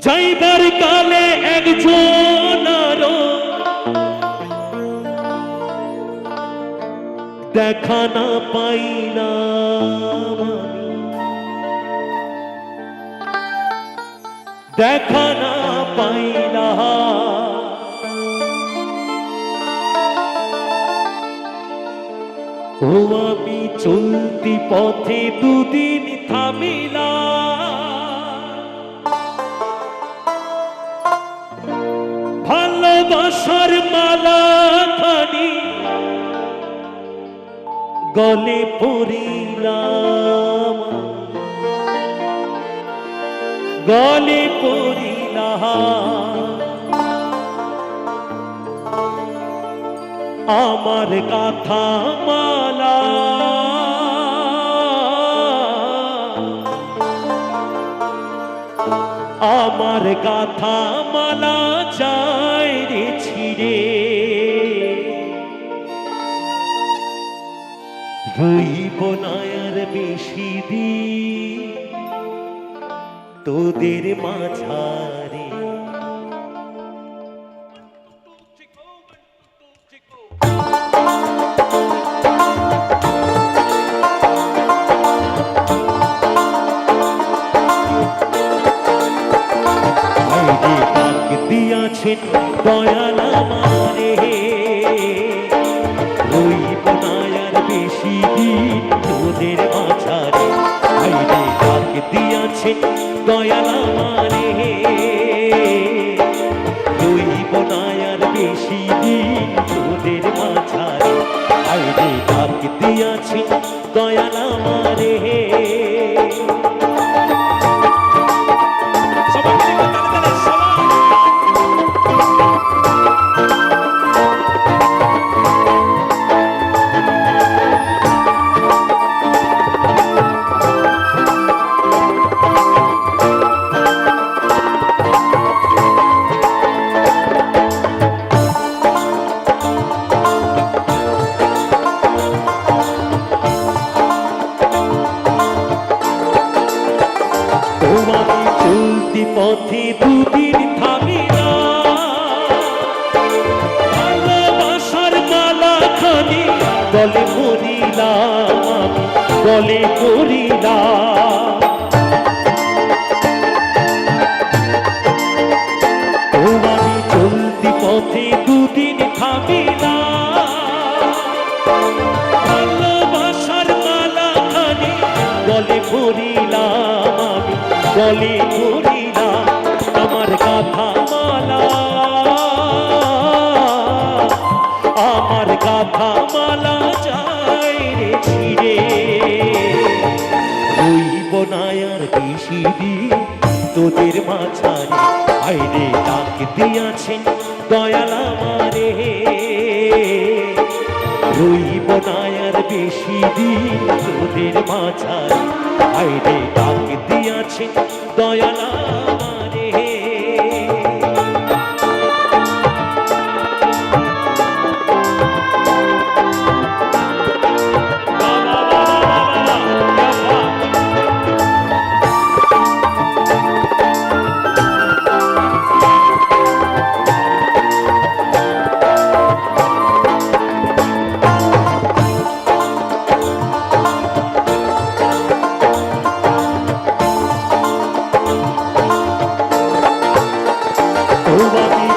যাইবার কালে একজন আরো দেখা না পাইলাম, দেখা না পাইলাম। ও আমি চলতি পথে দুদিন থামিলাম, ভালোবাসার মালা খানি গলে পড়িলাম, গলে পড়িলাম। আমার কথা মালা আমার কথা মালা চাই রে ছিড়ে, রইব না আর বেশি দিন তোদের মাঝারে। দিয়াছেন দয়াল আমারে, রইব না আর বেশি দিন তোদের মাঝারে। আইরে ডাক দিয়াছেন দয়াল আমারে, রইব না আর বেশি দিন তোদের মাঝারে। আইরে ডাক দিয়াছেন দয়াল আমারে। চলতি পথে দুদিন থামিলাম, ভালোবাসার মালা খানি গলে পড়িলাম, গলে পড়িলাম। ও আমি চলতি পথে দুদিন থামিলাম, ভালোবাসার মালা খানি গলে পড়িলাম, আমি গলে পড়িলাম। আমার কথা মালা আমার কথা মালা চাই রে ছিড়ে, রইব না আর বেশি দিন তোদের মাঝারে। আইরে ডাক দিয়াছেন দয়াল আমারে, রইব না আর বেশি দিন তোদের মাঝারে। আইরে ডাক দিয়াছেন দয়াল আমারে।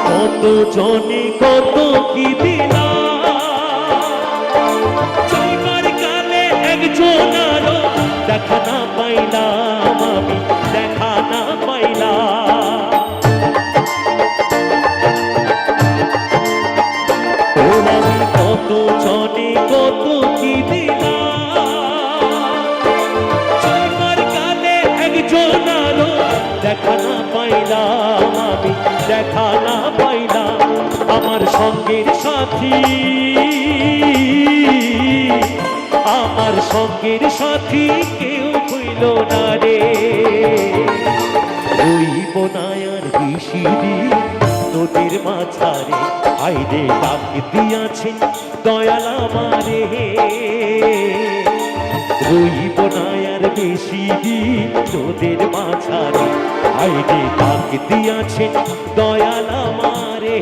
কত জনে কত কি দিলাম, যাইবার কালে একজন আরো দেখা না পাইলাম, আমি দেখা না পাইলাম। ও আমি কত জনে কত কি দিলাম, যাইবার কালে একজন আরো দেখা না পাইলাম, আমি দেখা না পাইলাম। আমার সঙ্গের সাথী আমার সঙ্গের সাথী কেউ হইল না রে, রইব না আর বেশি দিন তোদের মাঝারে। আইরে ডাক দিয়াছেন দয়াল আমারে, রইব না আর বেশি দিন তোদের মাঝারে। আইরে ডাক দিয়াছেন দয়াল আমারে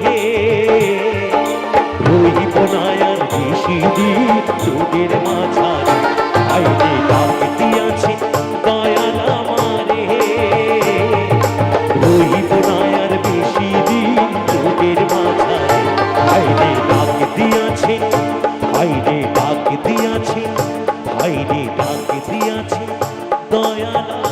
রইব না আর বেশি দিন তোদের মাঝারে আইরে ডাক দিয়াছেন দয়াল আমারে রইব না আর বেশি দিন তোদের মাঝারে আইরে ডাক দিয়াছেন আইরে ডাক দিয়াছেন আইরে ডাক দিয়াছেন দয়াল